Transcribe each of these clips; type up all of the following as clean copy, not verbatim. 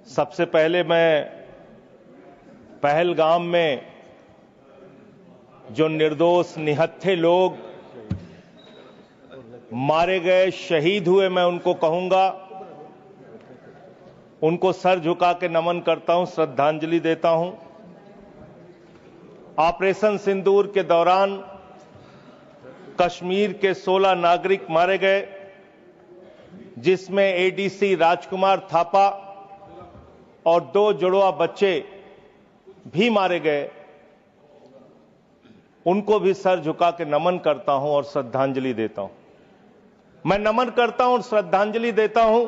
सबसे पहले मैं पहलगाम में जो निर्दोष निहत्थे लोग मारे गए, शहीद हुए, मैं उनको कहूंगा, उनको सर झुका के नमन करता हूं, श्रद्धांजलि देता हूं। ऑपरेशन सिंदूर के दौरान कश्मीर के 16 नागरिक मारे गए, जिसमें एडीसी राजकुमार थापा और 2 जुड़वा बच्चे भी मारे गए। उनको भी सर झुका के नमन करता हूं और श्रद्धांजलि देता हूं। मैं नमन करता हूं और श्रद्धांजलि देता हूं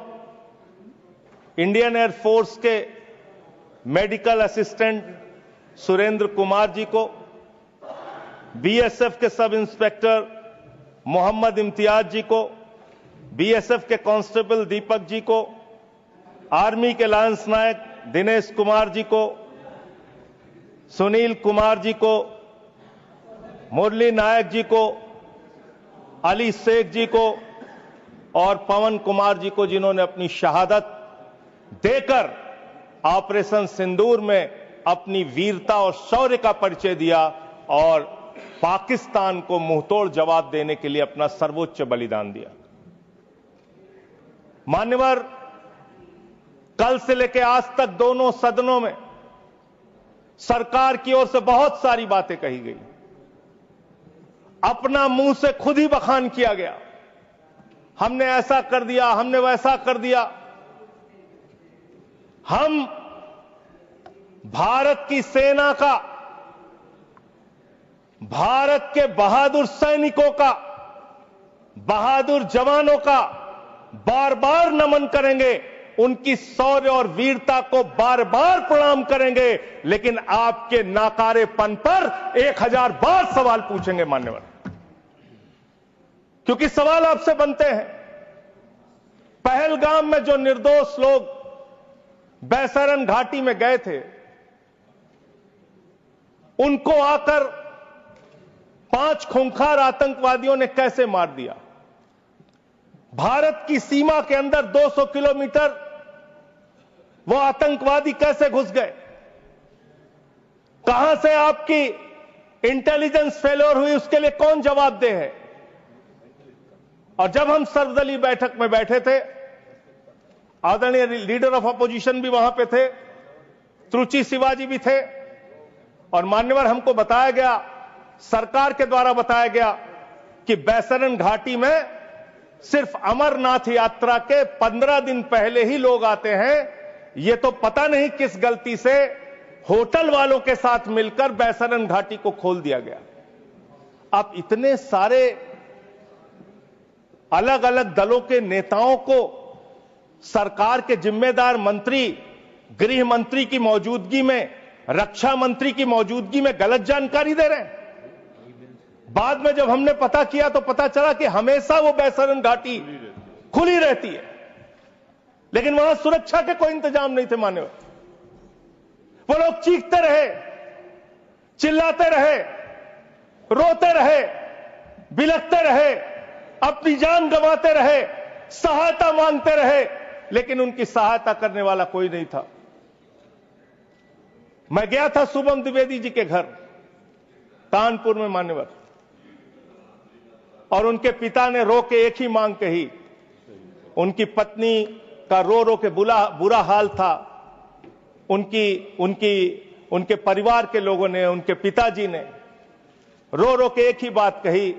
इंडियन एयरफोर्स के मेडिकल असिस्टेंट सुरेंद्र कुमार जी को, बीएसएफ के सब इंस्पेक्टर मोहम्मद इम्तियाज जी को, बीएसएफ के कांस्टेबल दीपक जी को, आर्मी के लांस नायक दिनेश कुमार जी को, सुनील कुमार जी को, मुरली नायक जी को, अली शेख जी को और पवन कुमार जी को, जिन्होंने अपनी शहादत देकर ऑपरेशन सिंदूर में अपनी वीरता और शौर्य का परिचय दिया और पाकिस्तान को मुंहतोड़ जवाब देने के लिए अपना सर्वोच्च बलिदान दिया। मान्यवर, कल से लेकर आज तक दोनों सदनों में सरकार की ओर से बहुत सारी बातें कही गई, अपना मुंह से खुद ही बखान किया गया, हमने ऐसा कर दिया, हमने वैसा कर दिया। हम भारत की सेना का, भारत के बहादुर सैनिकों का, बहादुर जवानों का बार बार नमन करेंगे, उनकी शौर्य और वीरता को बार बार प्रणाम करेंगे, लेकिन आपके नाकारेपन पर 1000 बार सवाल पूछेंगे मान्यवर, क्योंकि सवाल आपसे बनते हैं। पहलगाम में जो निर्दोष लोग बैसरन घाटी में गए थे, उनको आकर 5 खूंखार आतंकवादियों ने कैसे मार दिया? भारत की सीमा के अंदर 200 किलोमीटर वो आतंकवादी कैसे घुस गए? कहां से आपकी इंटेलिजेंस फेलियर हुई, उसके लिए कौन जवाबदेह है? और जब हम सर्वदलीय बैठक में बैठे थे, आदरणीय लीडर ऑफ अपोजिशन भी वहां पे थे, त्रुचि शिवाजी भी थे, और मान्यवर हमको बताया गया, सरकार के द्वारा बताया गया कि बैसरन घाटी में सिर्फ अमरनाथ यात्रा के 15 दिन पहले ही लोग आते हैं। ये तो पता नहीं किस गलती से होटल वालों के साथ मिलकर बैसरन घाटी को खोल दिया गया। अब इतने सारे अलग अलग दलों के नेताओं को सरकार के जिम्मेदार मंत्री, गृह मंत्री की मौजूदगी में, रक्षा मंत्री की मौजूदगी में गलत जानकारी दे रहे हैं। बाद में जब हमने पता किया तो पता चला कि हमेशा वो बैसरन घाटी खुली रहती है, लेकिन वहां सुरक्षा के कोई इंतजाम नहीं थे मान्यवर। वो लोग चीखते रहे, चिल्लाते रहे, रोते रहे, बिलखते रहे, अपनी जान गंवाते रहे, सहायता मांगते रहे, लेकिन उनकी सहायता करने वाला कोई नहीं था। मैं गया था शुभम द्विवेदी जी के घर कानपुर में मान्यवर, और उनके पिता ने रो के एक ही मांग कही। उनकी पत्नी का रो रो के बुरा हाल था। उनके परिवार के लोगों ने, उनके पिताजी ने रो रो के एक ही बात कही,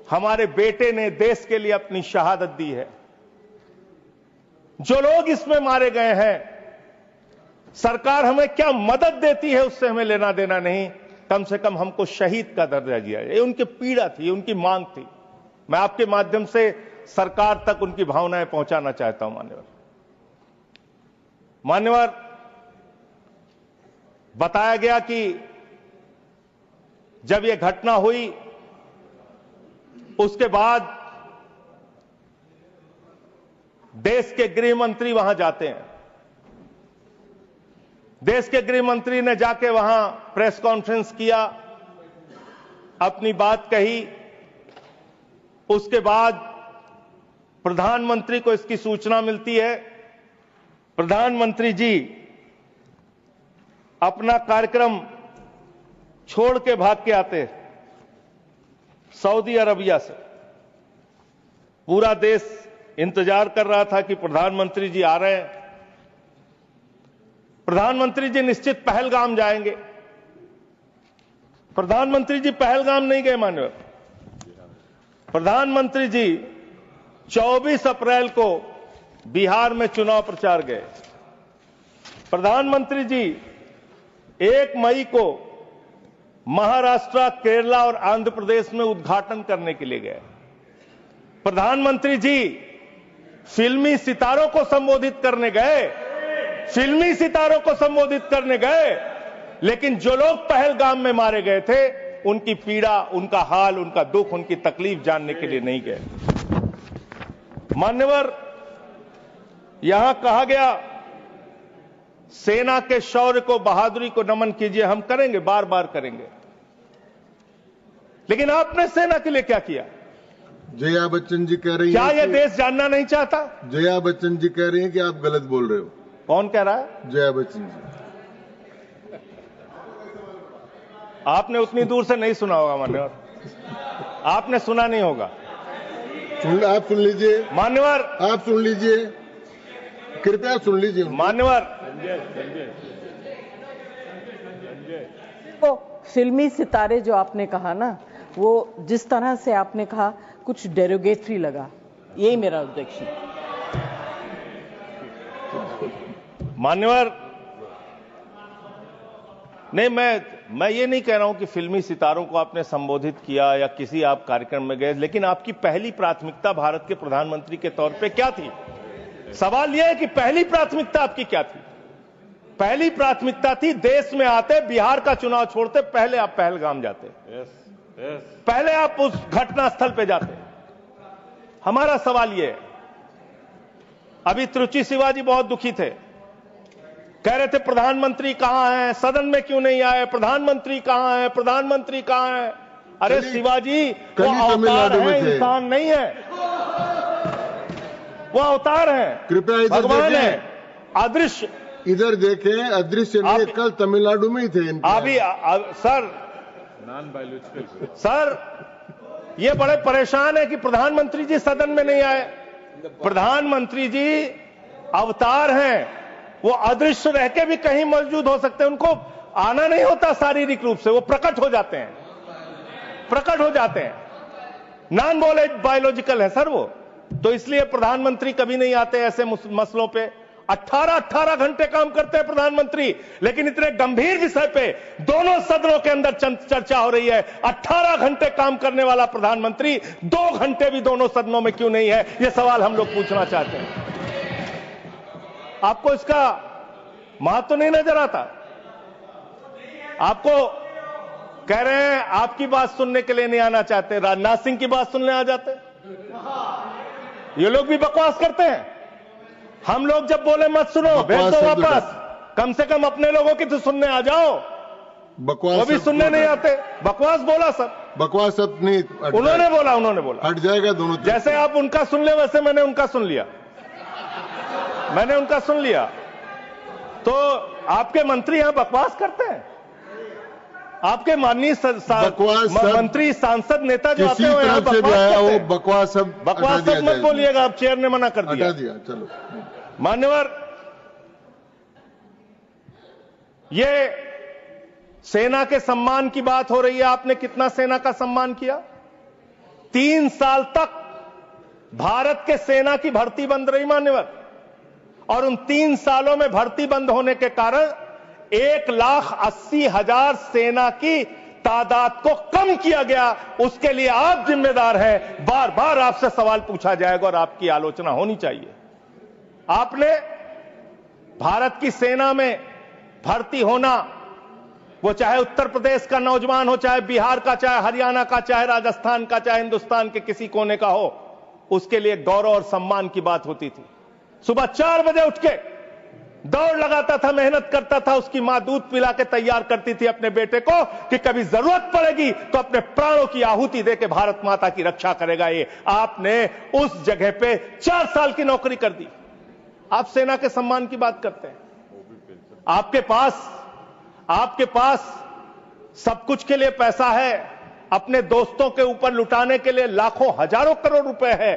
हमारे बेटे ने देश के लिए अपनी शहादत दी है। जो लोग इसमें मारे गए हैं, सरकार हमें क्या मदद देती है उससे हमें लेना देना नहीं, कम से कम हमको शहीद का दर्जा दिया जाए। ये उनकी पीड़ा थी, उनकी मांग थी। मैं आपके माध्यम से सरकार तक उनकी भावनाएं पहुंचाना चाहता हूं मान्यवर, बताया गया कि जब यह घटना हुई उसके बाद देश के गृह मंत्री वहां जाते हैं। देश के गृह मंत्री ने जाके वहां प्रेस कॉन्फ्रेंस किया, अपनी बात कही। उसके बाद प्रधानमंत्री को इसकी सूचना मिलती है प्रधानमंत्री जी अपना कार्यक्रम छोड़ के भाग के आते सऊदी अरबिया से। पूरा देश इंतजार कर रहा था कि प्रधानमंत्री जी आ रहे हैं। प्रधानमंत्री जी निश्चित पहलगाम जाएंगे। प्रधानमंत्री जी पहलगाम नहीं गए मान्यवर। प्रधानमंत्री जी 24 अप्रैल को बिहार में चुनाव प्रचार गए। प्रधानमंत्री जी 1 मई को महाराष्ट्र, केरला और आंध्र प्रदेश में उद्घाटन करने के लिए गए। प्रधानमंत्री जी फिल्मी सितारों को संबोधित करने गए, फिल्मी सितारों को संबोधित करने गए, लेकिन जो लोग पहलगाम में मारे गए थे उनकी पीड़ा, उनका हाल, उनका दुख, उनकी तकलीफ जानने के लिए नहीं गए। मान्यवर, यहां कहा गया सेना के शौर्य को, बहादुरी को नमन कीजिए। हम करेंगे, बार बार करेंगे, लेकिन आपने सेना के लिए क्या किया? जया बच्चन जी कह रही हैं, क्या यह देश जानना नहीं चाहता? जया बच्चन जी कह रही हैं कि आप गलत बोल रहे हो। कौन कह रहा है? जया बच्चन जी। आपने उतनी दूर से नहीं सुना होगा मान्यवर, आपने सुना नहीं होगा। आप सुन लीजिए मान्यवर, आप सुन लीजिए, कृपया सुन लीजिए मान्यवर। तो फिल्मी सितारे जो आपने कहा ना, वो जिस तरह से आपने कहा कुछ डेरोगेटरी लगा, यही मेरा ऑब्जेक्शन। मान्यवर, नहीं, मैं ये नहीं कह रहा हूं कि फिल्मी सितारों को आपने संबोधित किया या किसी आप कार्यक्रम में गए, लेकिन आपकी पहली प्राथमिकता भारत के प्रधानमंत्री के तौर पे क्या थी? सवाल यह है कि पहली प्राथमिकता आपकी क्या थी? पहली प्राथमिकता थी देश में आते, बिहार का चुनाव छोड़ते, पहले आप पहलगाम जाते। पहले आप उस घटना स्थल पे जाते। हमारा सवाल यह है, अभी त्रुचि शिवाजी बहुत दुखी थे, कह रहे थे प्रधानमंत्री कहां हैं, सदन में क्यों नहीं आए, प्रधानमंत्री कहां हैं, प्रधानमंत्री कहां हैं? अरे शिवाजी, वो अवतार है, इंसान नहीं है। वो अवतार है, कृपया इधर भगवान है, अदृश्य। इधर देखें, अदृश्य नहीं, कल तमिलनाडु में ही थे अभी सर ये बड़े परेशान है कि प्रधानमंत्री जी सदन में नहीं आए। प्रधानमंत्री जी अवतार हैं, वो अदृश्य रह के भी कहीं मौजूद हो सकते हैं। उनको आना नहीं होता शारीरिक रूप से, वो प्रकट हो जाते हैं, प्रकट हो जाते हैं। नॉन बायोलॉजिकल है सर वो, तो इसलिए प्रधानमंत्री कभी नहीं आते ऐसे मसलों पे। 18 घंटे काम करते हैं प्रधानमंत्री, लेकिन इतने गंभीर विषय पे दोनों सदनों के अंदर चर्चा हो रही है। 18 घंटे काम करने वाला प्रधानमंत्री 2 घंटे भी दोनों सदनों में क्यों नहीं है? यह सवाल हम लोग पूछना चाहते हैं। आपको इसका महत्व नहीं नजर आता? आपको कह रहे हैं आपकी बात सुनने के लिए नहीं आना चाहते, राजनाथ सिंह की बात सुनने आ जाते। ये लोग भी बकवास करते हैं। हम लोग जब बोले मत सुनो, भेज दो वापस, कम से कम अपने लोगों की तो सुनने आ जाओ। बकवास वो भी सुनने नहीं आते। बकवास बोला सर, बकवास सब नहीं, उन्होंने बोला हट जाएगा दोनों। जैसे आप उनका सुन ले, वैसे मैंने उनका सुन लिया, मैंने उनका सुन लिया। तो आपके मंत्री यहां बकवास करते हैं? आपके माननीय मंत्री, सांसद, नेता जो आते हैं यहां बकवास सब मत बोलिएगा, आप चेयर ने मना कर दिया। चलो मान्यवर, ये सेना के सम्मान की बात हो रही है। आपने कितना सेना का सम्मान किया? 3 साल तक भारत के सेना की भर्ती बंद रही मान्यवर, और उन 3 सालों में भर्ती बंद होने के कारण 1,80,000 सेना की तादाद को कम किया गया। उसके लिए आप जिम्मेदार हैं। बार बार आपसे सवाल पूछा जाएगा और आपकी आलोचना होनी चाहिए। आपने भारत की सेना में भर्ती होना, वो चाहे उत्तर प्रदेश का नौजवान हो, चाहे बिहार का, चाहे हरियाणा का, चाहे राजस्थान का, चाहे हिंदुस्तान के किसी कोने का हो, उसके लिए गौरव और सम्मान की बात होती थी। सुबह 4 बजे उठ के दौड़ लगाता था, मेहनत करता था। उसकी मां दूध पिला के तैयार करती थी अपने बेटे को कि कभी जरूरत पड़ेगी तो अपने प्राणों की आहुति देके भारत माता की रक्षा करेगा। ये आपने उस जगह पे 4 साल की नौकरी कर दी। आप सेना के सम्मान की बात करते हैं। आपके पास सब कुछ के लिए पैसा है, अपने दोस्तों के ऊपर लुटाने के लिए लाखों हजारों करोड़ रुपए है,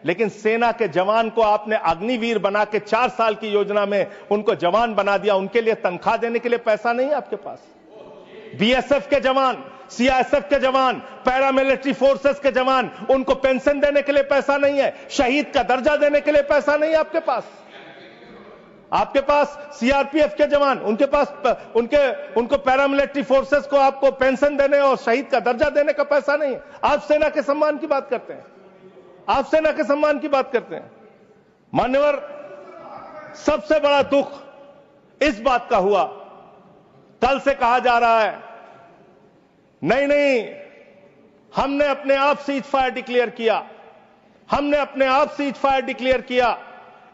लेकिन सेना के जवान को आपने अग्निवीर बना के 4 साल की योजना में उनको जवान बना दिया। उनके लिए तनख्वाह देने के लिए पैसा नहीं है आपके पास। बीएसएफ के जवान, सीआईएसएफ के जवान, पैरामिलिट्री फोर्सेस के जवान, उनको पेंशन देने के लिए पैसा नहीं है, शहीद का दर्जा देने के लिए पैसा नहीं है आपके पास। आपके पास सीआरपीएफ के जवान, उनको पैरामिलिट्री फोर्सेस को आपको पेंशन देने और शहीद का दर्जा देने का पैसा नहीं है। आप सेना के सम्मान की बात करते हैं, आप सेना के सम्मान की बात करते हैं। मान्यवर, सबसे बड़ा दुख इस बात का हुआ, कल से कहा जा रहा है नहीं, हमने अपने आप सीज फायर डिक्लेयर किया, हमने अपने आप सीज फायर डिक्लेयर किया,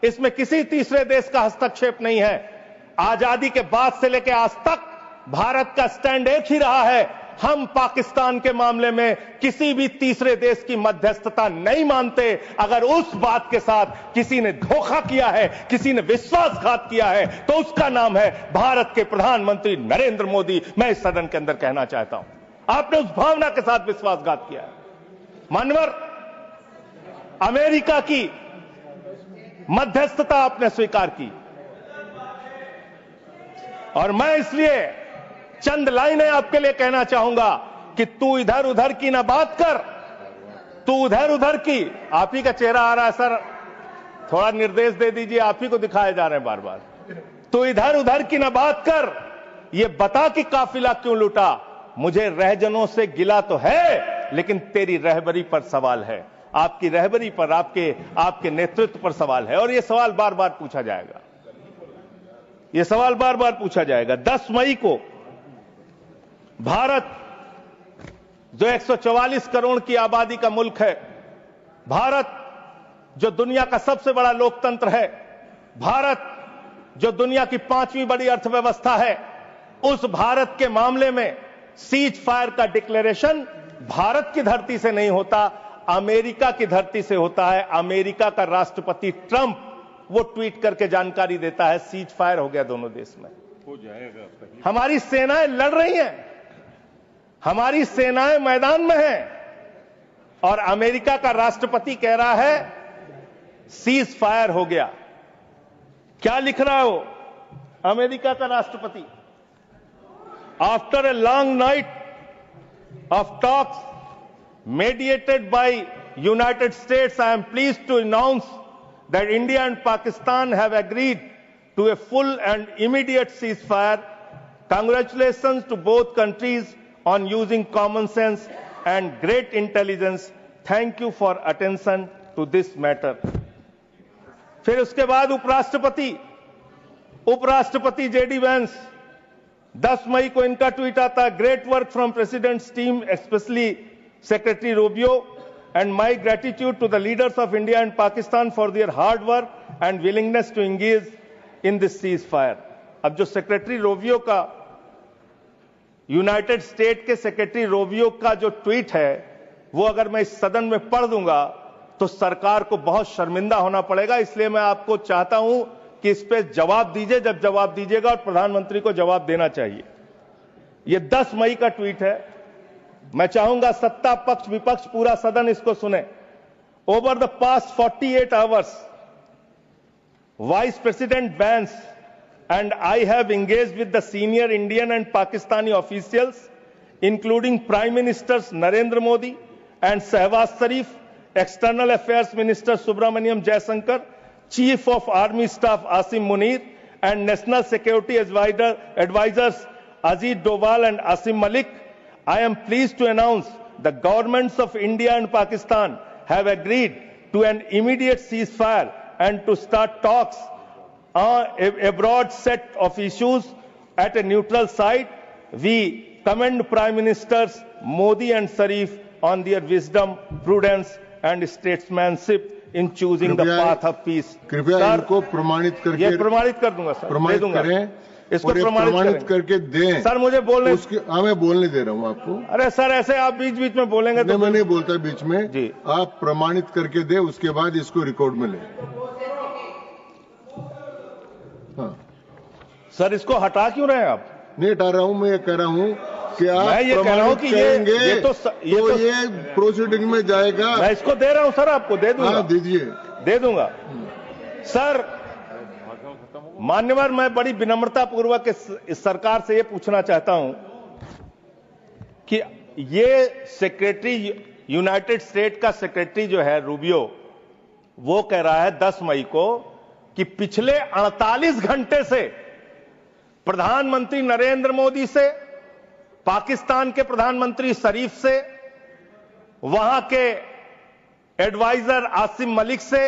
इसमें किसी तीसरे देश का हस्तक्षेप नहीं है। आजादी के बाद से लेकर आज तक भारत का स्टैंड एक ही रहा है, हम पाकिस्तान के मामले में किसी भी तीसरे देश की मध्यस्थता नहीं मानते। अगर उस बात के साथ किसी ने धोखा किया है, किसी ने विश्वासघात किया है, तो उसका नाम है भारत के प्रधानमंत्री नरेंद्र मोदी। मैं इस सदन के अंदर कहना चाहता हूं, आपने उस भावना के साथ विश्वासघात किया है। मान्यवर, अमेरिका की मध्यस्थता आपने स्वीकार की, और मैं इसलिए चंद लाइनें आपके लिए कहना चाहूंगा कि तू इधर उधर की ना बात कर, तू उधर उधर की। आप ही का चेहरा आ रहा है सर, थोड़ा निर्देश दे दीजिए, आप ही को दिखाए जा रहे हैं बार बार। तू इधर उधर की ना बात कर, ये बता कि काफिला क्यों लूटा। मुझे रहजनों से गिला तो है, लेकिन तेरी रहबरी पर सवाल है, आपकी रहबरी पर, आपके नेतृत्व पर सवाल है, और यह सवाल बार बार पूछा जाएगा, यह सवाल बार बार पूछा जाएगा। 10 मई को भारत, जो 144 करोड़ की आबादी का मुल्क है, भारत जो दुनिया का सबसे बड़ा लोकतंत्र है, भारत जो दुनिया की 5वीं बड़ी अर्थव्यवस्था है, उस भारत के मामले में सीज फायर का डिक्लेरेशन भारत की धरती से नहीं होता, अमेरिका की धरती से होता है। अमेरिका का राष्ट्रपति ट्रंप वो ट्वीट करके जानकारी देता है सीज फायर हो गया दोनों देश में, हो जाएगा। हमारी सेनाएं लड़ रही हैं, हमारी सेनाएं मैदान में हैं, और अमेरिका का राष्ट्रपति कह रहा है सीज फायर हो गया। क्या लिख रहा है वो अमेरिका का राष्ट्रपति? After a long night of talks mediated by United States, I am pleased to announce that India and Pakistan have agreed to a full and immediate ceasefire. Congratulations to both countries on using common sense and great intelligence. Thank you for attention to this matter. फिर उसके बाद उपराष्ट्रपति JD Vance, 10 मई को इनका tweet आता है, great work from president's team, specially secretary Rubio, and my gratitude to the leaders of India and Pakistan for their hard work and willingness to engage in this ceasefire. अब जो secretary Rubio का, United State के secretary Rubio का जो tweet है, वो अगर मैं इस सदन में पढ़ दूंगा तो सरकार को बहुत शर्मिंदा होना पड़ेगा। इसलिए मैं आपको चाहता हूं कि इस पे जवाब दीजिए, जब जवाब दीजिएगा, और प्रधानमंत्री को जवाब देना चाहिए। यह 10 मई का ट्वीट है। मैं चाहूंगा सत्ता पक्ष विपक्ष पूरा सदन इसको सुने। Over the past 48 hours vice president Vance and I have engaged with the senior Indian and Pakistani officials including prime ministers Narendra Modi and Shehbaz Sharif, external affairs minister Subrahmanyam Jaishankar, Chief of Army Staff Asim Munir, and National Security Advisors Ajit Doval and Asim Malik. I am pleased to announce the governments of India and Pakistan have agreed to an immediate ceasefire and to start talks on a broad set of issues at a neutral site. We commend Prime Ministers Modi and Sharif on their wisdom, prudence and statesmanship in choosing the path of peace. कृपया इनको प्रमाणित करके, ये प्रमाणित कर दूंगा sir, प्रमाणित करें, इसको प्रमाणित करके दें सर। मुझे बोलने, हाँ मैं बोलने दे रहा हूँ आपको। अरे सर ऐसे आप बीच बीच में बोलेंगे तो मैं नहीं बोलता बीच में जी। आप प्रमाणित करके दे, उसके बाद इसको रिकॉर्ड में ले। हाँ। सर इसको हटा क्यों रहे हैं आप? नहीं हटा रहा हूं, मैं ये कह रहा हूं कि आप मैं ये कह रहा हूं कि करेंगे ये प्रोसीडिंग में जाएगा। मैं इसको दे रहा हूं सर, आपको दे दूंगा। हाँ दीजिए, दे दूंगा सर। मान्यवर, मैं बड़ी विनम्रता पूर्वक इस सरकार से ये पूछना चाहता हूं कि ये सेक्रेटरी, यूनाइटेड स्टेट का सेक्रेटरी जो है रूबियो, वो कह रहा है 10 मई को कि पिछले 48 घंटे से प्रधानमंत्री नरेंद्र मोदी से, पाकिस्तान के प्रधानमंत्री शरीफ से, वहां के एडवाइजर आसिम मलिक से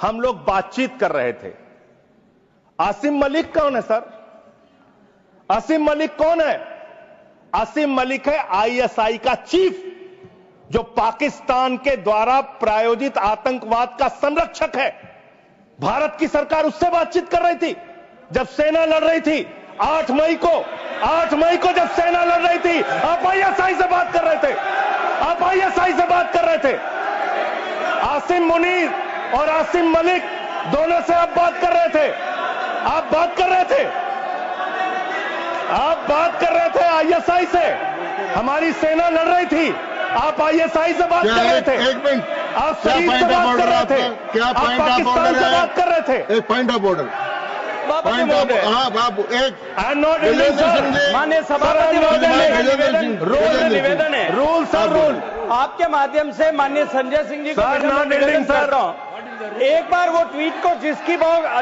हम लोग बातचीत कर रहे थे। आसिम मलिक कौन है सर? आसिम मलिक कौन है? आसिम मलिक है आईएसआई का चीफ, जो पाकिस्तान के द्वारा प्रायोजित आतंकवाद का संरक्षक है। भारत की सरकार उससे बातचीत कर रही थी जब सेना लड़ रही थी। 8 मई को जब सेना लड़ रही थी, आप आईएसआई से बात कर रहे थे। आप आईएसआई से बात कर रहे थे। आसिम मुनीर और आसिम मलिक दोनों से आप बात कर रहे थे। आप बात कर रहे थे आईएसआई से। हमारी सेना लड़ रही थी, आप आईएसआई से बात कर रहे थे। एक मिनट, आप शरीफ से बात कर रहे थे। क्या आप पॉइंट ऑफ पाकिस्तान ऑर्डर से है? बात कर रहे थे। एक point of order, point of, हाँ बाबू, एक I am not reading sir. माननीय सभापति महोदय, निवेदन है। रूल सर, रूल आपके माध्यम से माननीय संजय सिंह जी को निवेदन करता हूं। एक बार वो ट्वीट को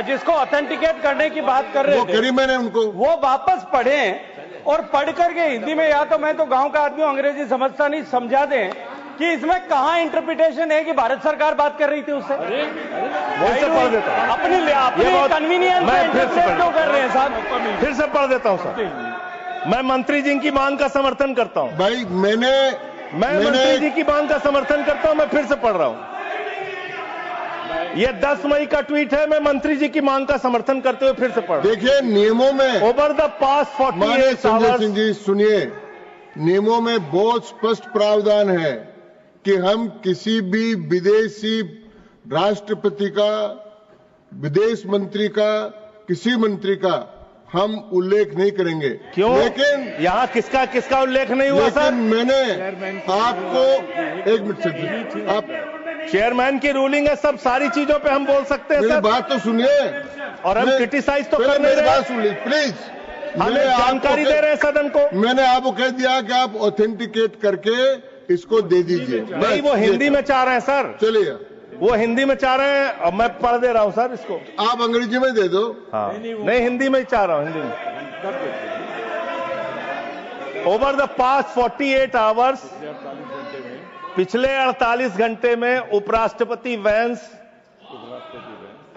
जिसको ऑथेंटिकेट करने की बात कर रहे थे, करी मैंने उनको, वो वापस पढ़ें और पढ़ करके हिंदी में, या तो मैं तो गांव का आदमी अंग्रेजी समझता नहीं, समझा दें कि इसमें कहां इंटरप्रिटेशन है कि भारत सरकार बात कर रही थी उससे। अपनी कन्वीनियंस में इंटरप्रेट क्यों कर रहे हैं साहब? फिर से पढ़ देता हूं सर। मैं मंत्री जी की मांग का समर्थन करता हूं। भाई मैं मंत्री जी की मांग का समर्थन करता हूं। मैं फिर से पढ़ रहा हूं। ये 10 मई का ट्वीट है। मैं मंत्री जी की मांग का समर्थन करते हुए फिर से पढ़ रहा हूं। देखिए, नियमों में over the past 48 Sanjay hours, Singh ji सुनिए, नियमों में बहुत स्पष्ट प्रावधान है कि हम किसी भी विदेशी राष्ट्रपति का, विदेश मंत्री का, किसी मंत्री का हम उल्लेख नहीं करेंगे। क्यों? लेकिन यहां किसका उल्लेख नहीं हुआ सर? लेकिन मैंने आपको, एक मिनट से, आप चेयरमैन की रूलिंग है, सब सारी चीजों पे हम बोल सकते हैं मेरी सर। बात तो सुनिए, और हम क्रिटिसाइज तो कर नहीं मेरी रहे। बात सुन लीजिए प्लीज। हमें जानकारी दे रहे हैं सदन को। मैंने आपको कह दिया कि आप ऑथेंटिकेट करके इसको दे दीजिए। नहीं, वो हिंदी में चाह रहे हैं सर। चलिए, वो हिंदी में चाह रहे हैं और मैं पढ़ दे रहा हूं सर इसको। आप अंग्रेजी में दे दो। हाँ, नहीं हिंदी में ही चाह रहा हूं, हिंदी में। ओवर द पास्ट 48 आवर्स, पिछले 48 घंटे में उपराष्ट्रपति Vance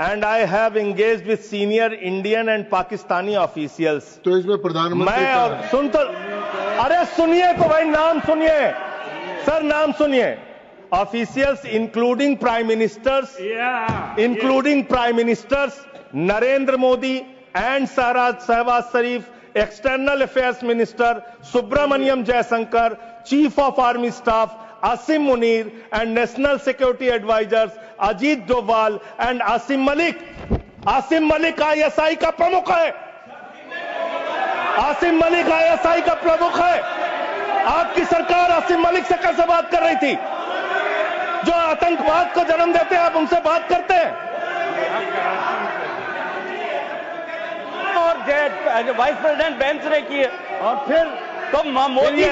and I have engaged with senior Indian and Pakistani officials. तो इसमें प्रधानमंत्री मैं और सुन तो, अरे सुनिए तो भाई, नाम सुनिए सर, नाम सुनिए। Officials including prime ministers Narendra Modi and Shehbaz Sharif, external affairs minister Subrahmanyam Jaishankar, chief of army staff Asim Munir and national security advisers Ajit Doval and Asim Malik. Asim Malik ISI का प्रमुख है। आसिम मलिक आईएसआई का प्रमुख है। आपकी सरकार आसिम मलिक से कैसे बात कर रही थी? जो आतंकवाद को जन्म देते हैं, आप उनसे बात करते हैं। और वाइस प्रेसिडेंट बेंच ने की, और फिर तो मोदी जी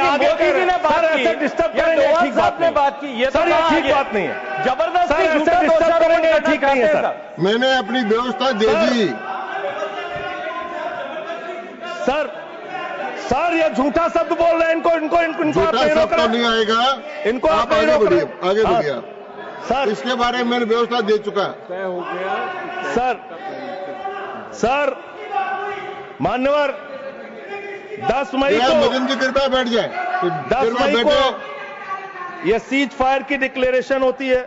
ने बात की, डिस्टर्ब करेंगे, ठीक बात ने बात की। ये सर, ये ठीक बात नहीं है। जबरदस्ती डिस्टर्ब करेंगे, ठीक नहीं है सर। मैंने अपनी व्यवस्था दे दी। सर ये झूठा शब्द बोल रहे हैं। इनको झूठा शब्द तो नहीं आएगा। इनको आप आगे बढ़िए, आगे बढ़िए सर। इसके बारे में मैंने व्यवस्था दे चुका। सर मान्यवर, 10 मई को, मदन जी कृपया बैठ जाए। 10 मई को यह सीज फायर की डिक्लेरेशन होती है।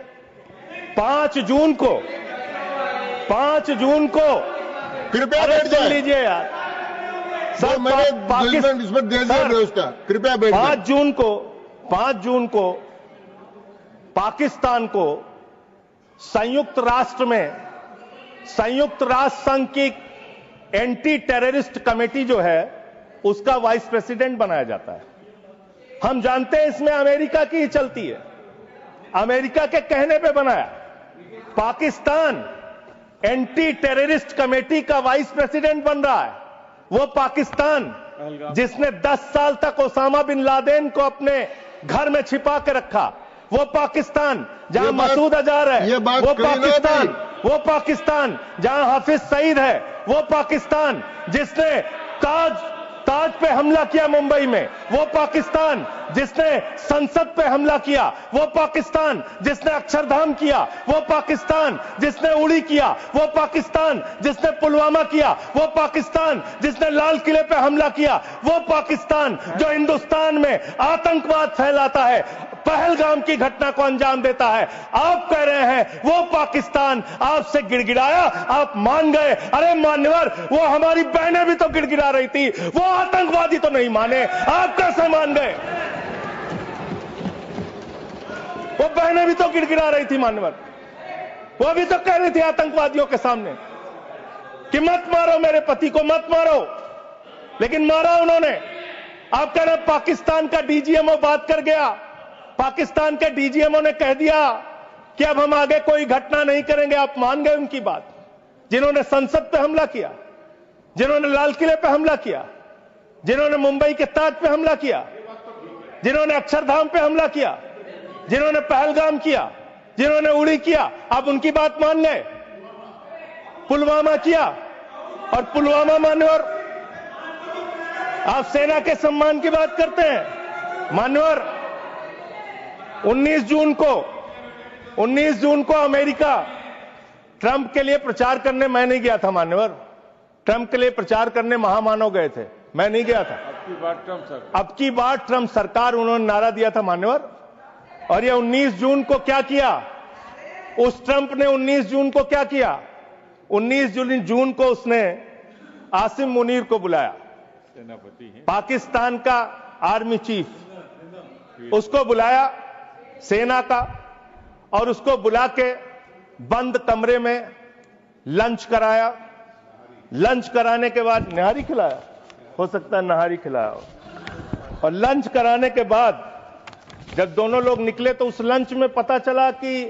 5 जून को कृपया बैठ जाए। लीजिए यार सर, मैंने इसमें दे दिया व्यवस्था, कृपया बैठ जाए। 5 जून को पाकिस्तान को संयुक्त राष्ट्र संघ की एंटी टेररिस्ट कमेटी जो है उसका वाइस प्रेसिडेंट बनाया जाता है। हम जानते हैं इसमें अमेरिका की ही चलती है, अमेरिका के कहने पे बनाया। पाकिस्तान एंटी टेररिस्ट कमेटी का वाइस प्रेसिडेंट बन रहा है। वो पाकिस्तान जिसने 10 साल तक ओसामा बिन लादेन को अपने घर में छिपा के रखा, वो पाकिस्तान जहां मसूद अजहर है, वो पाकिस्तान जहां हाफिज सईद है, वो पाकिस्तान जिसने ताज पे हमला किया मुंबई में, वो पाकिस्तान जिसने संसद पे हमला किया, वो पाकिस्तान जिसने अक्षरधाम किया, वो पाकिस्तान जिसने उड़ी किया, वो पाकिस्तान जिसने पुलवामा किया, वो पाकिस्तान जिसने लाल किले पे हमला किया, वो पाकिस्तान जो हिंदुस्तान में आतंकवाद फैलाता है, पहलगाम की घटना को अंजाम देता है। आप कह रहे हैं वो पाकिस्तान आपसे गिड़गिड़ाया, आप मान गए। अरे मान्यवर, वो हमारी बहनें भी तो गिड़गिड़ा रही थी, वो आतंकवादी तो नहीं माने, आप कैसे मान गए? वो बहनें भी तो गिड़गिड़ा रही थी मान्यवर, वो भी तो कह रही थी आतंकवादियों के सामने कि मत मारो मेरे पति को, मत मारो, लेकिन मारा उन्होंने। आप कह रहे हैं पाकिस्तान का डीजीएमओ बात कर गया, पाकिस्तान के डीजीएमओ ने कह दिया कि अब हम आगे कोई घटना नहीं करेंगे। आप मान गए उनकी बात? जिन्होंने संसद पे हमला किया, जिन्होंने लाल किले पे हमला किया, जिन्होंने मुंबई के ताज पे हमला किया, जिन्होंने अक्षरधाम पे हमला किया, जिन्होंने पहलगाम किया, जिन्होंने उड़ी किया, आप उनकी बात मान गए? पुलवामा किया, और पुलवामा मान्यवर, आप सेना के सम्मान की बात करते हैं मान्यवर। 19 जून को अमेरिका ट्रंप के लिए प्रचार करने मैं नहीं गया था मान्यवर। ट्रंप के लिए प्रचार करने महामानव गए थे, मैं नहीं गया था। अब की बार ट्रंप सरकार उन्होंने नारा दिया था मान्यवर। और ये 19 जून को क्या किया? उस ट्रंप ने 19 जून को क्या किया? 19 जून को उसने आसिम मुनीर को बुलाया, पाकिस्तान का आर्मी चीफ, उसको बुलाया सेना का, और उसको बुला के बंद कमरे में लंच कराया। लंच कराने के बाद निहारी खिलाया, हो सकता है नहारी खिलाया हो। और लंच कराने के बाद जब दोनों लोग निकले तो उस लंच में पता चला कि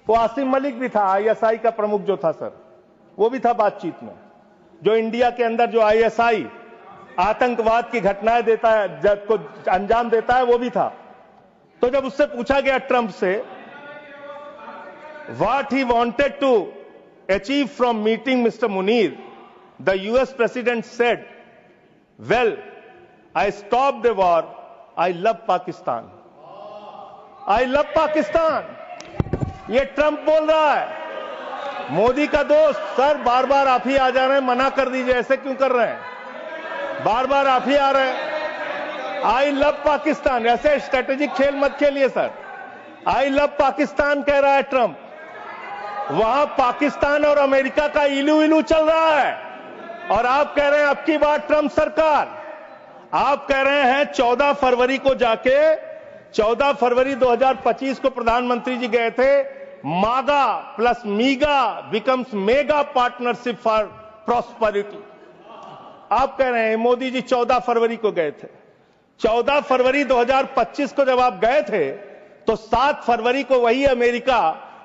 वो आसिम मलिक भी था, आईएसआई का प्रमुख जो था सर, वो भी था बातचीत में। जो इंडिया के अंदर जो आईएसआई आतंकवाद की घटनाएं देता है, जब को अंजाम देता है, वो भी था। तो जब उससे पूछा गया ट्रंप से what he wanted to achieve from meeting mister Munir, the US president said, well I stop the war, I love Pakistan. I love Pakistan, ये ट्रंप बोल रहा है। मोदी का दोस्त सर, बार बार आप ही आ जा रहे हैं, मना कर दीजिए, ऐसे क्यों कर रहे हैं? बार बार आप ही आ रहे हैं। आई लव पाकिस्तान, ऐसे स्ट्रेटेजिक खेल मत खेलिए सर। आई लव पाकिस्तान कह रहा है ट्रंप। वहां पाकिस्तान और अमेरिका का इलू इलू चल रहा है, और आप कह रहे हैं अब की बार ट्रंप सरकार। आप कह रहे हैं 14 फरवरी को जाके, 14 फरवरी 2025 को प्रधानमंत्री जी गए थे, मागा plus मीगा becomes mega partnership for prosperity. आप कह रहे हैं मोदी जी 14 फरवरी को गए थे। 14 फरवरी 2025 को जब आप गए थे तो 7 फरवरी को वही अमेरिका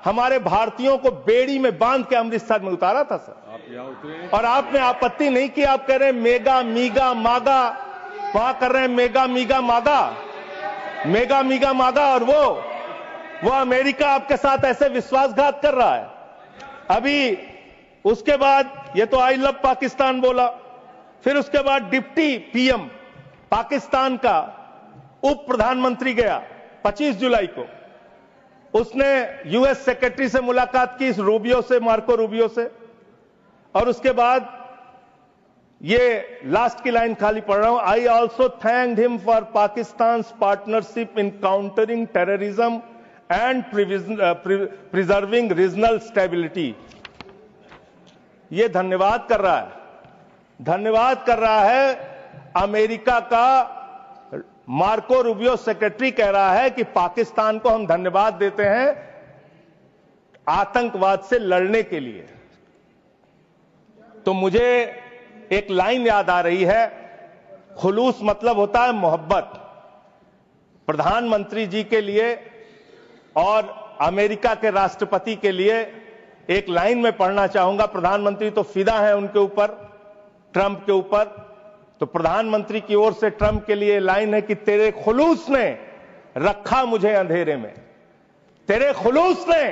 हमारे भारतीयों को बेड़ी में बांध के अमृतसर में उतारा था सर। और आपने आपत्ति नहीं की। आप कह रहे हैं मेगा मीगा मागा, वहां कर रहे हैं मेगा मीगा मागा, मेगा मीगा मागा, और वो अमेरिका आपके साथ ऐसे विश्वासघात कर रहा है। अभी उसके बाद ये तो आई लव पाकिस्तान बोला, फिर उसके बाद डिप्टी पीएम पाकिस्तान का उप प्रधानमंत्री गया 25 जुलाई को, उसने यूएस सेक्रेटरी से मुलाकात की, रूबियो से, मार्को रूबियो से। और उसके बाद ये लास्ट की लाइन खाली पढ़ रहा हूं, I also thanked him for Pakistan partnership in countering terrorism and preserving regional stability. ये धन्यवाद कर रहा है, धन्यवाद कर रहा है। अमेरिका का मार्को रूबियो सेक्रेटरी कह रहा है कि पाकिस्तान को हम धन्यवाद देते हैं आतंकवाद से लड़ने के लिए। तो मुझे एक लाइन याद आ रही है, खुलूस मतलब होता है मोहब्बत। प्रधानमंत्री जी के लिए और अमेरिका के राष्ट्रपति के लिए एक लाइन में पढ़ना चाहूंगा। प्रधानमंत्री तो फिदा है उनके ऊपर, ट्रंप के ऊपर, तो प्रधानमंत्री की ओर से ट्रंप के लिए लाइन है कि तेरे खुलूस ने रखा मुझे अंधेरे में, तेरे खुलूस ने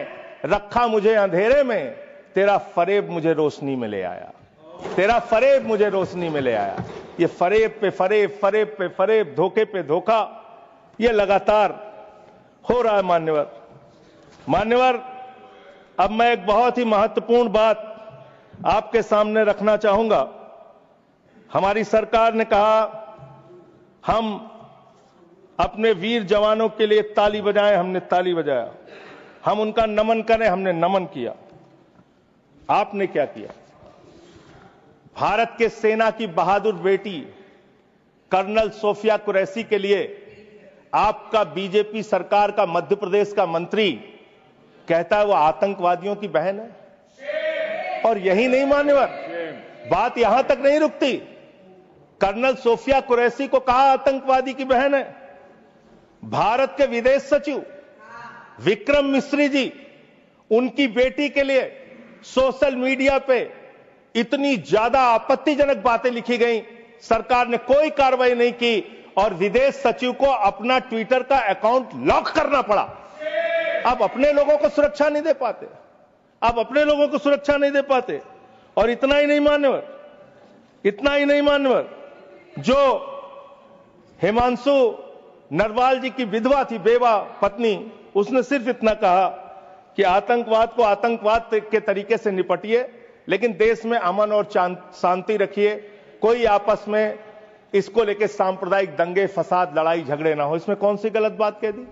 रखा मुझे अंधेरे में, तेरा फरेब मुझे रोशनी में ले आया, तेरा फरेब मुझे रोशनी में ले आया। ये फरेब पे फरेब, फरेब पे फरेब, धोखे पे धोखा, ये लगातार हो रहा है। मान्यवर, अब मैं एक बहुत ही महत्वपूर्ण बात आपके सामने रखना चाहूंगा। हमारी सरकार ने कहा हम अपने वीर जवानों के लिए ताली बजाएं, हमने ताली बजाया। हम उनका नमन करें, हमने नमन किया। आपने क्या किया? भारत के सेना की बहादुर बेटी कर्नल सोफिया कुरैशी के लिए आपका बीजेपी सरकार का मध्य प्रदेश का मंत्री कहता है वो आतंकवादियों की बहन है। और यही नहीं मान्यवर, बात यहां तक नहीं रुकती। कर्नल सोफिया कुरैशी को कहा आतंकवादी की बहन है। भारत के विदेश सचिव विक्रम मिश्री जी, उनकी बेटी के लिए सोशल मीडिया पे इतनी ज्यादा आपत्तिजनक बातें लिखी गई, सरकार ने कोई कार्रवाई नहीं की और विदेश सचिव को अपना ट्विटर का अकाउंट लॉक करना पड़ा। आप अपने लोगों को सुरक्षा नहीं दे पाते, आप अपने लोगों को सुरक्षा नहीं दे पाते। और इतना ही नहीं मान्यवर, जो हिमांशु नरवाल जी की विधवा थी, बेवा पत्नी, उसने सिर्फ इतना कहा कि आतंकवाद को आतंकवाद के तरीके से निपटिए, लेकिन देश में अमन और शांति रखिए, कोई आपस में इसको लेकर सांप्रदायिक दंगे फसाद लड़ाई झगड़े ना हो। इसमें कौन सी गलत बात कह दी?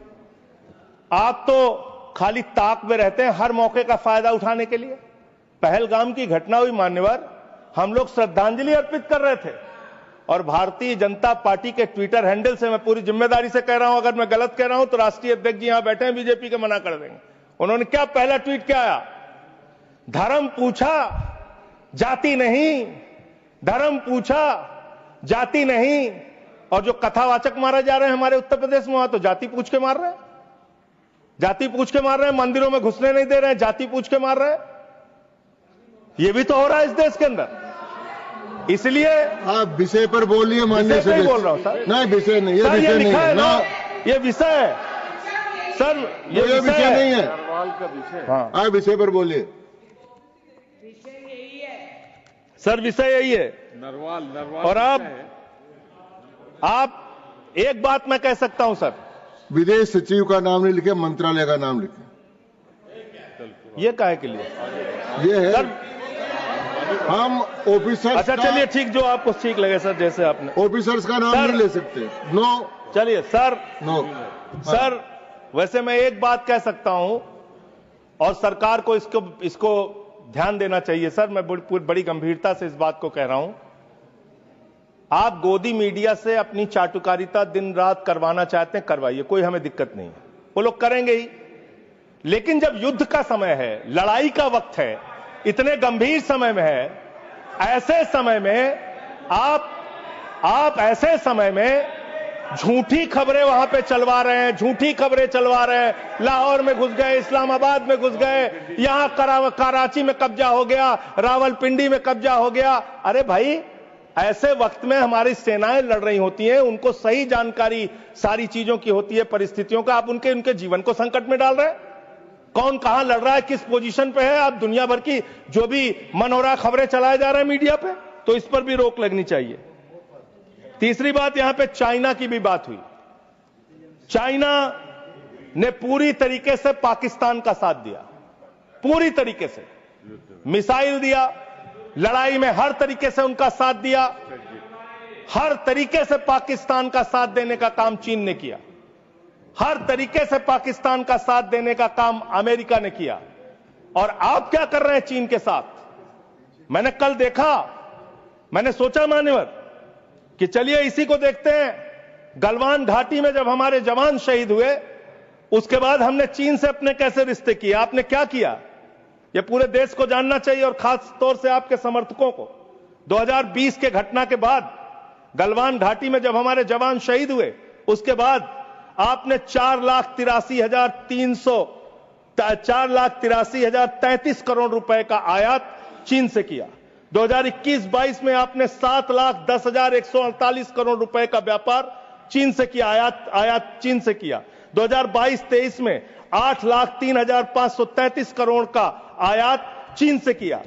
आप तो खाली ताक में रहते हैं हर मौके का फायदा उठाने के लिए। पहलगाम की घटना हुई मान्यवर, हम लोग श्रद्धांजलि अर्पित कर रहे थे और भारतीय जनता पार्टी के ट्विटर हैंडल से, मैं पूरी जिम्मेदारी से कह रहा हूं, अगर मैं गलत कह रहा हूं तो राष्ट्रीय अध्यक्ष जी यहां बैठे हैं बीजेपी के, मना कर देंगे। उन्होंने क्या पहला ट्वीट क्या आया? धर्म पूछा जाति नहीं, धर्म पूछा जाति नहीं। और जो कथावाचक मारे जा रहे हैं हमारे उत्तर प्रदेश में, वहां तो जाति पूछ के मार रहे हैं, जाति पूछ के मार रहे हैं, मंदिरों में घुसने नहीं दे रहे हैं, जाति पूछ के मार रहे हैं। ये भी तो हो रहा है इस देश के अंदर। इसलिए आप विषय पर बोलिए। माननीय सदस्य, बोल रहा हूं सर। नहीं, विषय नहीं, ये सर, विषय नहीं है ना, ये विषय है सर, ये विषय नहीं है। हाँ, आप विषय पर बोलिए सर, विषय यही है। नरवाल और आप एक बात मैं कह सकता हूं सर, विदेश सचिव का नाम नहीं लिखे, मंत्रालय का नाम लिखे। ये काहे के लिए? ये है सर, हम ऑफिसर्स, अच्छा चलिए ठीक, जो आपको ठीक लगे सर, जैसे आपने ऑफिसर्स का नाम सर, नहीं ले सकते। नो, चलिए सर, नो सर, वैसे मैं एक बात कह सकता हूं और सरकार को इसको ध्यान देना चाहिए सर। मैं बड़ी गंभीरता से इस बात को कह रहा हूं। आप गोदी मीडिया से अपनी चाटुकारिता दिन रात करवाना चाहते हैं, करवाइए, कोई हमें दिक्कत नहीं है, वो लोग करेंगे ही। लेकिन जब युद्ध का समय है, लड़ाई का वक्त है, इतने गंभीर समय में है, ऐसे समय में आप ऐसे समय में झूठी खबरें वहां पे चलवा रहे हैं, झूठी खबरें चलवा रहे हैं। लाहौर में घुस गए, इस्लामाबाद में घुस गए, यहां कराची में कब्जा हो गया, रावलपिंडी में कब्जा हो गया। अरे भाई, ऐसे वक्त में हमारी सेनाएं लड़ रही होती हैं, उनको सही जानकारी सारी चीजों की होती है, परिस्थितियों का। आप उनके जीवन को संकट में डाल रहे हैं। कौन कहां लड़ रहा है, किस पोजीशन पे है, आप दुनिया भर की जो भी मन हो रहा खबरें चलाए जा रहे हैं मीडिया पे, तो इस पर भी रोक लगनी चाहिए। तीसरी बात, यहां पे चाइना की भी बात हुई। चाइना ने पूरी तरीके से पाकिस्तान का साथ दिया, पूरी तरीके से मिसाइल दिया, लड़ाई में हर तरीके से उनका साथ दिया, हर तरीके से पाकिस्तान का साथ देने का काम चीन ने किया, हर तरीके से पाकिस्तान का साथ देने का काम अमेरिका ने किया। और आप क्या कर रहे हैं चीन के साथ? मैंने कल देखा, मैंने सोचा मान्यवर कि चलिए इसी को देखते हैं। गलवान घाटी में जब हमारे जवान शहीद हुए, उसके बाद हमने चीन से अपने कैसे रिश्ते किए, आपने क्या किया, यह पूरे देश को जानना चाहिए और खास तौर से आपके समर्थकों को। 2020 के घटना के बाद गलवान घाटी में जब हमारे जवान शहीद हुए, उसके बाद आपने 4,83,033 करोड़ रुपए का आयात चीन से किया। 2021-22 में आपने 7,10,148 करोड़ रुपए का व्यापार चीन से किया, आयात चीन से किया। 2022-23 में 8,03,533 करोड़ का आयात चीन से किया।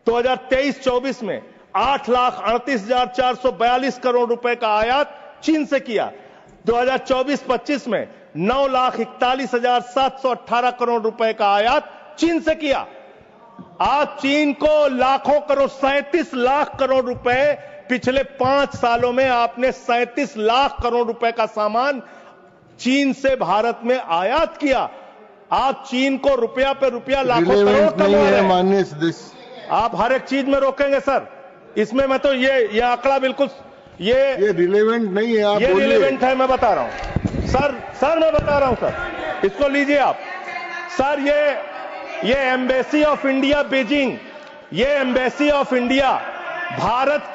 2023-24 में 8,38,442 करोड़ रुपए का आयात चीन से किया। 2024-25 में 9,41,718 करोड़ रुपए का आयात चीन से किया। आप चीन को लाखों करोड़, 37 लाख करोड़ रुपए पिछले 5 सालों में आपने 37 लाख करोड़ रुपए का सामान चीन से भारत में आयात किया। आप चीन को रुपया पे रुपया, लाखों करोड़ कमा रहे हैं। माननीय सदस्य, आप हर एक चीज में रोकेंगे सर। इसमें मैं तो ये आंकड़ा बिल्कुल ये रिलेवेंट नहीं है। आप ये बोलिए। रिलेवेंट है, मैं बता रहा हूं सर मैं बता रहा हूं सर, इसको लीजिए आप सर। ये एम्बेसी ऑफ इंडिया बीजिंग, ये एम्बेसी ऑफ इंडिया भारत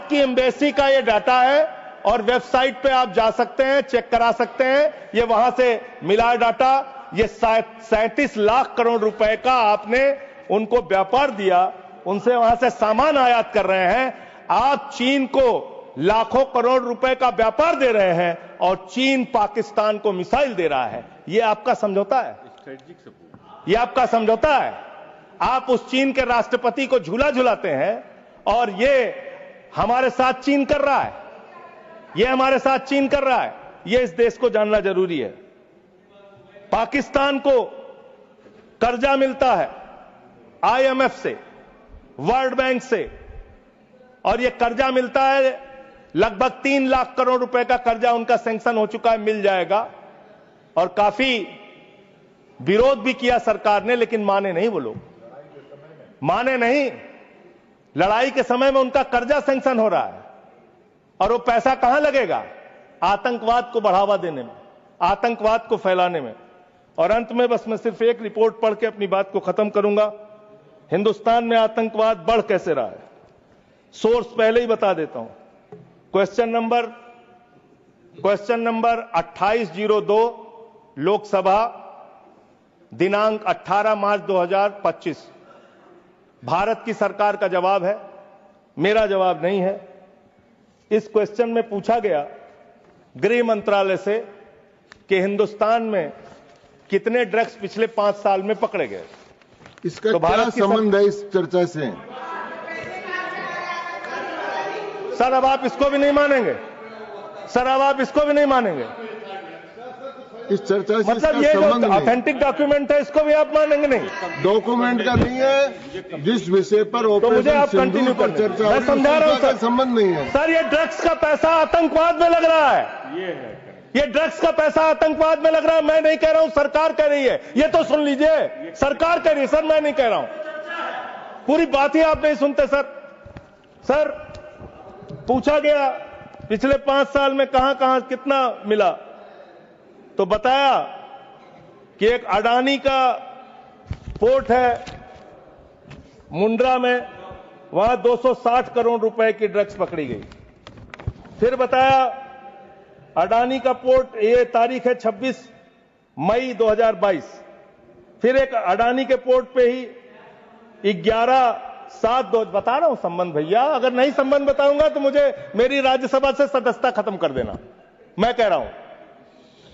की एम्बेसी का ये डाटा है और वेबसाइट पे आप जा सकते हैं, चेक करा सकते हैं। ये वहां से मिला डाटा। ये 37 लाख करोड़ रुपए का आपने उनको व्यापार दिया, उनसे वहां से सामान आयात कर रहे हैं। आप चीन को लाखों करोड़ रुपए का व्यापार दे रहे हैं और चीन पाकिस्तान को मिसाइल दे रहा है। ये आपका समझौता है, ये आपका समझौता है। आप उस चीन के राष्ट्रपति को झूला झुलाते हैं और ये हमारे साथ चीन कर रहा है, ये हमारे साथ चीन कर रहा है। ये इस देश को जानना जरूरी है। पाकिस्तान को कर्जा मिलता है IMF से, वर्ल्ड बैंक से, और ये कर्जा मिलता है लगभग 3 लाख करोड़ रुपए का कर्जा उनका सैंक्शन हो चुका है, मिल जाएगा। और काफी विरोध भी किया सरकार ने, लेकिन माने नहीं वो लोग, माने नहीं। लड़ाई के समय में उनका कर्जा सैंक्शन हो रहा है और वो पैसा कहां लगेगा? आतंकवाद को बढ़ावा देने में, आतंकवाद को फैलाने में। और अंत में बस मैं सिर्फ एक रिपोर्ट पढ़ के अपनी बात को खत्म करूंगा। हिंदुस्तान में आतंकवाद बढ़ कैसे रहा है, सोर्स पहले ही बता देता हूं। क्वेश्चन नंबर 2802 लोकसभा, दिनांक 18 मार्च 2025। भारत की सरकार का जवाब है, मेरा जवाब नहीं है। इस क्वेश्चन में पूछा गया गृह मंत्रालय से कि हिंदुस्तान में कितने ड्रग्स पिछले 5 साल में पकड़े गए। इसका तो क्या संबंध है इस चर्चा से? सर अब आप इसको भी नहीं मानेंगे, सर अब आप इसको भी नहीं मानेंगे। इस चर्चा से मतलब ये जो ऑथेंटिक डॉक्यूमेंट है इसको भी आप मानेंगे नहीं? डॉक्यूमेंट का नहीं है, जिस विषय पर तो मुझे आप कंटिन्यू पर कर चर्चा, मैं समझा रहा हूं सर। संबंध नहीं है सर। ये ड्रग्स का पैसा आतंकवाद में लग रहा है, ये ड्रग्स का पैसा आतंकवाद में लग रहा है। मैं नहीं कह रहा हूं, सरकार कह रही है। ये तो सुन लीजिए, सरकार कह रही है सर, मैं नहीं कह रहा हूं। पूरी बात ही आप नहीं सुनते सर। सर पूछा गया पिछले 5 साल में कहां कितना मिला, तो बताया कि एक अडानी का पोर्ट है मुंड्रा में, वहां 260 करोड़ रुपए की ड्रग्स पकड़ी गई। फिर बताया अडानी का पोर्ट, ये तारीख है 26 मई 2022। फिर एक अडानी के पोर्ट पे ही 11/7/2 बता रहा हूं संबंध भैया। अगर नहीं संबंध बताऊंगा तो मुझे मेरी राज्यसभा से सदस्यता खत्म कर देना। मैं कह रहा हूं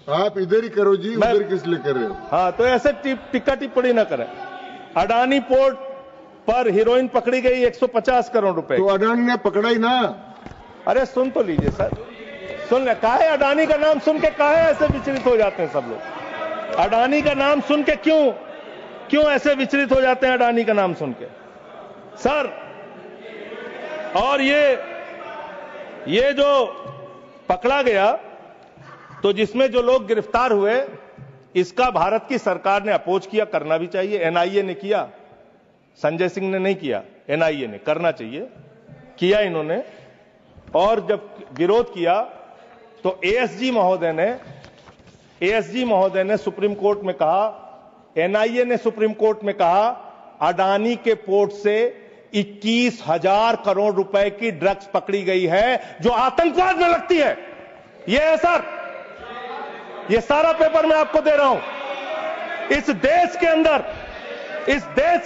आप इधर ही करो जी, उधर किस लिए कर रहे हो? हाँ, तो ऐसे टिक्का टिप्पणी ना करें। अडानी पोर्ट पर हीरोइन पकड़ी गई 150 करोड़ रुपए। तो अडानी ने पकड़ा ही ना। अरे सुन तो लीजिए सर, सुन ले। काहे अडानी का नाम सुन के काहे ऐसे विचलित हो जाते हैं सब लोग? अडानी का नाम सुन के क्यों ऐसे विचलित हो जाते हैं अडानी का नाम सुन के सर? और ये जो पकड़ा गया, तो जिसमें जो लोग गिरफ्तार हुए, इसका भारत की सरकार ने अपोज किया, करना भी चाहिए। एनआईए ने किया, संजय सिंह ने नहीं किया, एनआईए ने, करना चाहिए, किया इन्होंने। और जब विरोध किया तो एएसजी महोदय ने सुप्रीम कोर्ट में कहा, एनआईए ने सुप्रीम कोर्ट में कहा, अडानी के पोर्ट से 21,000 करोड़ रुपए की ड्रग्स पकड़ी गई है जो आतंकवाद में लगती है। यह है सर, ये सारा पेपर मैं आपको दे रहा हूं। इस देश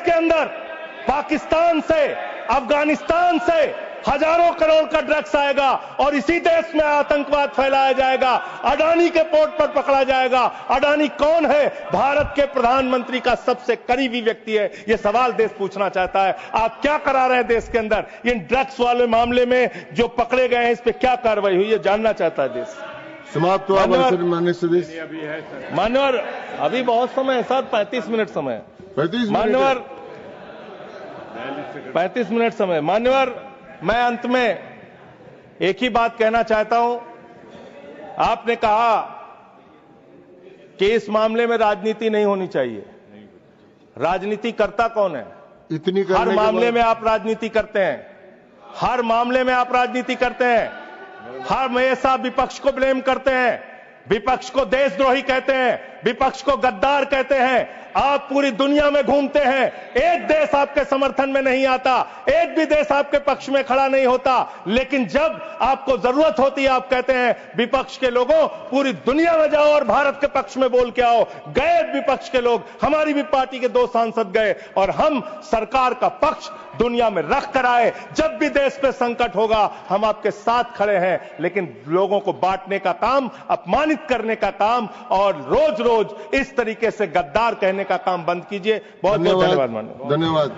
के अंदर पाकिस्तान से, अफगानिस्तान से हजारों करोड़ का ड्रग्स आएगा और इसी देश में आतंकवाद फैलाया जाएगा। अडानी के पोर्ट पर पकड़ा जाएगा। अडानी कौन है? भारत के प्रधानमंत्री का सबसे करीबी व्यक्ति है। यह सवाल देश पूछना चाहता है, आप क्या करा रहे हैं देश के अंदर? इन ड्रग्स वाले मामले में जो पकड़े गए हैं, इस पर क्या कार्रवाई हुई, यह जानना चाहता है देश। समाप्त हुआ माननीय सदस्य। मान्यवर, अभी बहुत समय है सर, 35 मिनट समय है। 35 मान्यवर, 35 मिनट समय। मान्यवर, मैं अंत में एक ही बात कहना चाहता हूं। आपने कहा कि इस मामले में राजनीति नहीं होनी चाहिए। राजनीति करता कौन है? हर मामले में आप राजनीति करते हैं। हर मामले में आप राजनीति करते हैं। हमेशा विपक्ष को ब्लेम करते हैं, विपक्ष को देशद्रोही कहते हैं, विपक्ष को गद्दार कहते हैं। आप पूरी दुनिया में घूमते हैं, एक देश आपके समर्थन में नहीं आता, एक भी देश आपके पक्ष में खड़ा नहीं होता, लेकिन जब आपको जरूरत होती है आप कहते हैं विपक्ष के लोगों पूरी दुनिया में जाओ और भारत के पक्ष में बोल के आओ। गए विपक्ष के लोग, हमारी भी पार्टी के 2 सांसद गए और हम सरकार का पक्ष दुनिया में रख कर आए। जब भी देश पे संकट होगा हम आपके साथ खड़े हैं, लेकिन लोगों को बांटने का काम, अपमानित करने का काम और रोज रोज इस तरीके से गद्दार कहने का काम बंद कीजिए। बहुत बहुत धन्यवाद। धन्यवाद।